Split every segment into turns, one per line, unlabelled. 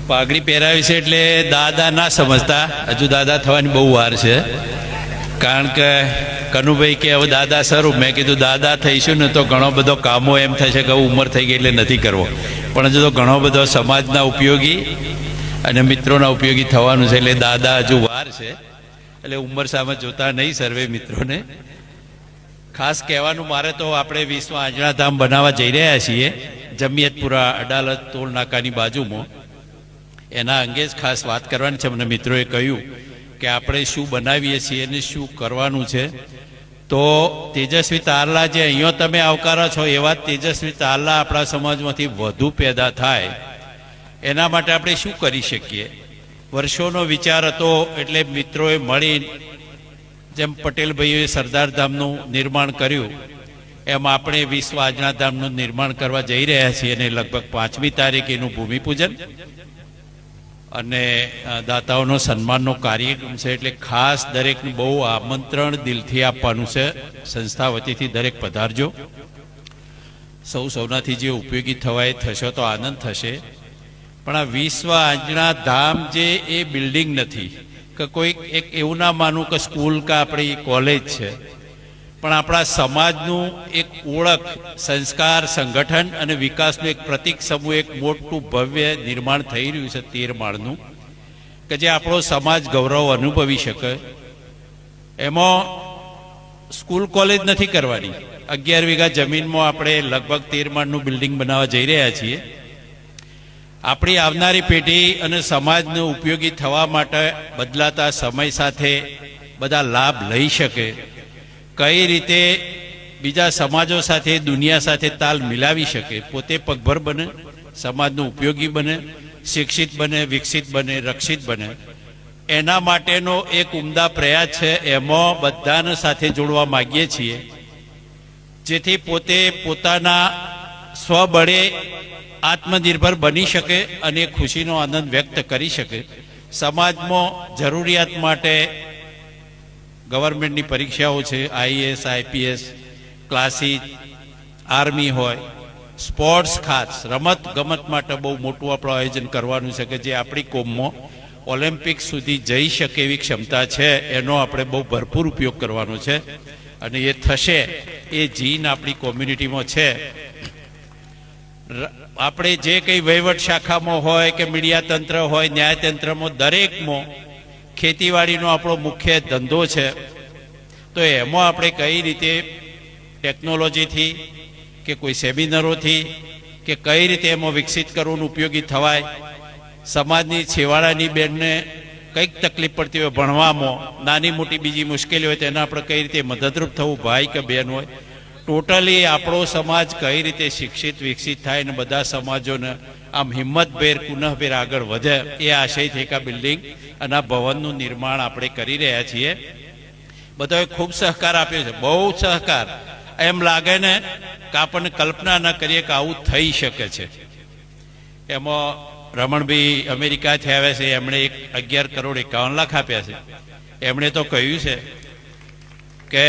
પાઘડી પહેરાવી છે એટલે દાદા ના સમજતા, હજુ દાદા થવાની બહુ વાર છે. કારણ કે કનુભાઈ કે હવે દાદા સ્વરૂપ, મેં કીધું દાદા થઈશું ને તો ઘણો બધો કામો એમ થશે કે ઉંમર થઈ ગઈ એટલે નથી કરવો, પણ હજુ તો ઘણો બધો સમાજના ઉપયોગી અને મિત્રોના ઉપયોગી થવાનું છે. એટલે દાદા હજુ વાર છે, એટલે ઉંમર સામે જોતા નહીં સર્વે મિત્રોને. ખાસ કહેવાનું મારે તો આપણે 20મા આંજણા ધામ બનાવવા જઈ રહ્યા છીએ જમિયતપુરા અડાલત ટોલ નાકાની બાજુમાં. એના અંગે જ ખાસ વાત કરવાની છે. મને મિત્રોએ કહ્યું કે આપણે શું બનાવીએ છીએ અને શું કરવાનું છે. તો તેજસ્વી તારલા જે અહીંયા તમે આવકારો છો, એવા તેજસ્વી તારલા આપણા સમાજમાંથી વધુ પેદા થાય એના માટે આપણે શું કરી શકીએ? વર્ષોનો વિચાર હતો. એટલે મિત્રોએ મળી, જેમ પટેલભાઈઓએ સરદાર ધામનું નિર્માણ કર્યું એમ આપણે 20મા આંજણા ધામનું નિર્માણ કરવા જઈ રહ્યા છીએ. અને લગભગ 5મી તારીખે એનું ભૂમિપૂજન અને દાતાઓનો સન્માનનો કાર્યક્રમ છે. એટલે ખાસ દરેકનું બહુ આમંત્રણ દિલથી આપવાનું છે. સંસ્થા વતીથી દરેક પધારજો. સૌનાથી જે ઉપયોગી થવાય થશે તો આનંદ થશે. પણ આ 20મા આંજણા ધામ જે એ બિલ્ડિંગ નથી કે કોઈ એક એવું ના માનું કે સ્કૂલ કે આપણી કોલેજ છે, પણ આપણા સમાજનું એક ઓળખ, સંસ્કાર, સંગઠન અને વિકાસનું એક પ્રતિક સમૂહ, એક મોટું ભવ્ય નિર્માણ થઈ રહ્યું છે 13 માળનું, કે જે આપણો સમાજ ગૌરવ અનુભવી શકે. એમાં સ્કૂલ કોલેજ નથી કરવાની. 11 વીઘા જમીનમાં આપણે લગભગ 13 માળનું બિલ્ડિંગ બનાવવા જઈ રહ્યા છીએ. આપણી આવનારી પેઢી અને સમાજને ઉપયોગી થવા માટે બદલાતા સમય સાથે બધા લાભ લઈ શકે, કઈ રીતે બીજા સમાજો સાથે, દુનિયા સાથે તાલ મિલાવી શકે, પોતે પગભર બને, સમાજનો ઉપયોગી બને, શિક્ષિત બને, વિકસિત બને, રક્ષિત બને, એના માટેનો એક ઉમદા પ્રયાસ છે. એમાં બધાને સાથે જોડવા માગીએ છીએ, જેથી પોતે પોતાના સ્વબળે આત્મનિર્ભર બની શકે અને ખુશીનો આનંદ વ્યક્ત કરી શકે. સમાજમાં જરૂરિયાત માટે ગવર્મેન્ટની પરીક્ષાઓ છે, આઈએએસ, આઈપીએસ, ક્લાસીસ, આર્મી હોય, સ્પોર્ટ્સ, ખાસ રમત ગમત માટે બહુ મોટું આપણું આયોજન કરવાનું છે કે જે આપણી કોમમાં ઓલિમ્પિક સુધી જઈ શકે એવી ક્ષમતા છે. એનો આપણે બહુ ભરપૂર ઉપયોગ કરવાનો છે અને એ થશે. એ જીન આપણી કોમ્યુનિટીમાં છે. આપણે જે કંઈ વહીવટ શાખામાં હોય કે મીડિયા તંત્ર હોય, ન્યાયતંત્રમાં, દરેકમાં ખેતીવાડીનો આપણો મુખ્ય ધંધો છે. તો એમાં આપણે કઈ રીતે ટેકનોલોજીથી કે કોઈ સેમિનારોથી કે કઈ રીતે એમાં વિકસિત કરવાનું ઉપયોગી થવાય. સમાજની છેવાડાની બેનને કંઈક તકલીફ પડતી હોય ભણવામાં, નાની મોટી બીજી મુશ્કેલી હોય, તેના આપણે કઈ રીતે મદદરૂપ થવું, ભાઈ કે બેન હોય. ટોટલી આપણો સમાજ કઈ રીતે શિક્ષિત વિકસિત થાય અને બધા સમાજોને આમ હિંમતભેર પુનઃભેર આગળ વધે, એ આશયથી એક આ બિલ્ડિંગ અને આ ભવનનું નિર્માણ આપણે કરી રહ્યા છીએ. બધાએ ખૂબ સહકાર આપ્યો છે, બહુ સહકાર. એમ લાગે ને કે આપણને કલ્પના ન કરીએ કે આવું થઈ શકે છે. એમાં રમણભાઈ અમેરિકાથી આવ્યા છે, એમણે 11 કરોડ 51 લાખ આપ્યા છે. એમણે તો કહ્યું છે કે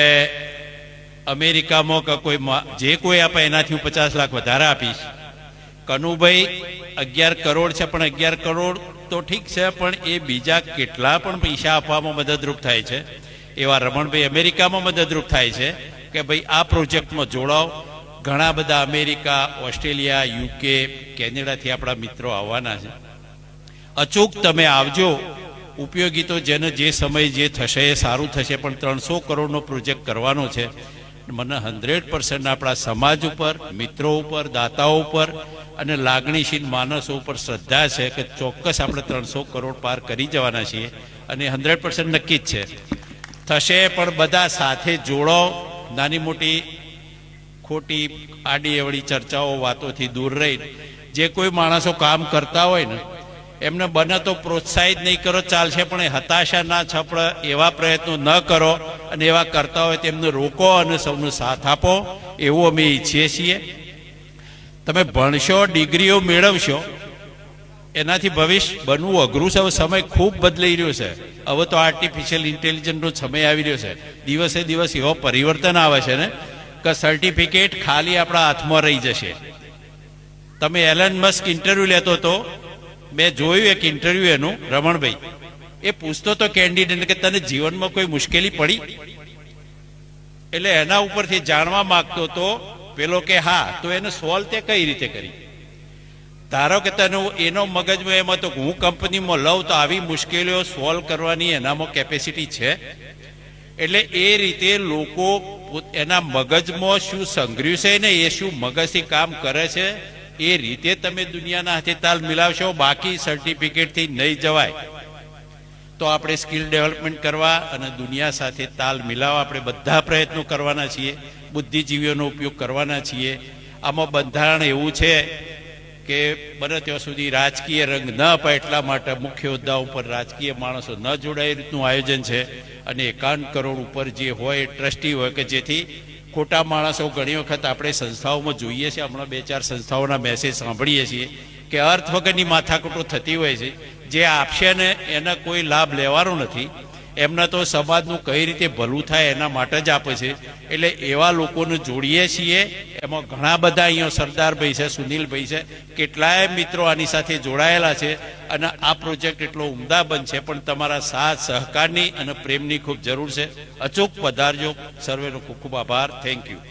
અમેરિકામાં કે કોઈ જે કોઈ આપે એનાથી હું 50 લાખ વધારે આપીશ. કનુભાઈ 11 કરોડ છે, પણ 11 કરોડ તો ઠીક છે, પણ એ બીજા કેટલા પણ પૈસા આપવામાં મદદરૂપ થાય છે. એવા રમણભાઈ અમેરિકામાં મદદરૂપ થાય છે કે ભાઈ આ પ્રોજેક્ટમાં જોડાઓ. ઘણા બધા અમેરિકા, ઓસ્ટ્રેલિયા, યુકે, કેનેડાથી આપણા મિત્રો આવવાના છે. અચૂક તમે આવજો. ઉપયોગી તો જેને જે સમય જે થશે એ સારું થશે, પણ 300 કરોડનો પ્રોજેક્ટ કરવાનો છે. મને 100% આપણા સમાજ ઉપર, મિત્રો ઉપર, દાતાઓ ઉપર અને લાગણીશીલ માણસો ઉપર શ્રદ્ધા છે કે ચોક્કસ આપણે 300 કરોડ પાર કરી જવાના છીએ અને 100% નક્કી જ છે. થશે, પણ બધા સાથે જોડો. નાની મોટી ખોટી આડી અવળી ચર્ચાઓ, વાતોથી દૂર રહી જે કોઈ માણસો કામ કરતા હોય ને એમને બને તો પ્રોત્સાહિત નહીં કરો, ચાલશે, પણ હતાશા ના છપડે એવા પ્રયત્નો ન કરો અને એવા કરતા હોય તેમને રોકો અને સૌનો સાથ આપો, એવું અમે ઈચ્છીએ છીએ. તમે ભણશો, ડિગ્રીઓ મેળવશો, એનાથી ભવિષ્ય બનવું અઘરું છે. હવે સમય ખૂબ બદલાઈ રહ્યો છે. હવે તો આર્ટિફિશિયલ ઇન્ટેલિજન્સનો સમય આવી રહ્યો છે. દિવસે દિવસ એવો પરિવર્તન આવે છે ને કે સર્ટિફિકેટ ખાલી આપણા હાથમાં રહી જશે. તમે એલન મસ્ક ઇન્ટરવ્યુ લેતો હતો, મેં જોયું એક ઇન્ટરવ્યુ એનું, રમણભાઈ એ પૂછતો તો કેન્ડિડેટ કે તને જીવનમાં કોઈ મુશ્કેલી પડી, એટલે એના ઉપરથી જાણવા માંગતો તો પેલો કે હા, તો એને સોલ્વ તે કઈ રીતે કરી. ધારો કે તને એનો મગજમાં એમાં તો હું કંપનીમાં લઉં તો આવી મુશ્કેલીઓ સોલ્વ કરવાની એનામાં કેપેસિટી છે. એટલે એ રીતે લોકો એના મગજમાં શું સંગ્રહ્યું છે ને એ શું મગજથી કામ કરે છે એ રીતે તમે દુનિયાના હાથે તાલ મિલાવશો. બાકી સર્ટિફિકેટથી નહીં જવાય. તો આપણે સ્કિલ ડેવલપમેન્ટ કરવા અને દુનિયા સાથે તાલ મિલાવવા આપણે બધા પ્રયત્નો કરવાના છીએ, બુદ્ધિજીવીઓનો ઉપયોગ કરવાના છીએ. આમાં બંધારણ એવું છે કે બને ત્યાં સુધી રાજકીય રંગ ન અપાય એટલા માટે મુખ્ય હોદ્દા ઉપર રાજકીય માણસો ન જોડાય એ રીતનું આયોજન છે. અને 51 કરોડ ઉપર જે હોય ટ્રસ્ટી હોય કે જેથી ખોટા માણસો ઘણી વખત આપણે સંસ્થાઓમાં જોઈએ છીએ, હમણાં 2-4 સંસ્થાઓના મેસેજ સાંભળીએ છીએ કે અર્થ વગરની માથાકૂટો થતી હોય છે. જે આપશે ને એના કોઈ લાભ લેવાનો નથી, એમના તો સમાજનું કઈ રીતે ભલું થાય એના માટે જ આપે છે. એટલે એવા લોકોને જોડીએ છીએ. એમાં ઘણા બધા અહીંયા સરદારભાઈ છે, સુનિલભાઈ છે, કેટલાય મિત્રો આની સાથે જોડાયેલા છે. અને આ પ્રોજેક્ટ એટલો ઉમદા બનશે, પણ તમારા સાથ સહકારની અને પ્રેમની ખૂબ જરૂર છે. અચૂક પધારજો. સર્વેનો ખૂબ ખૂબ આભાર. Thank you.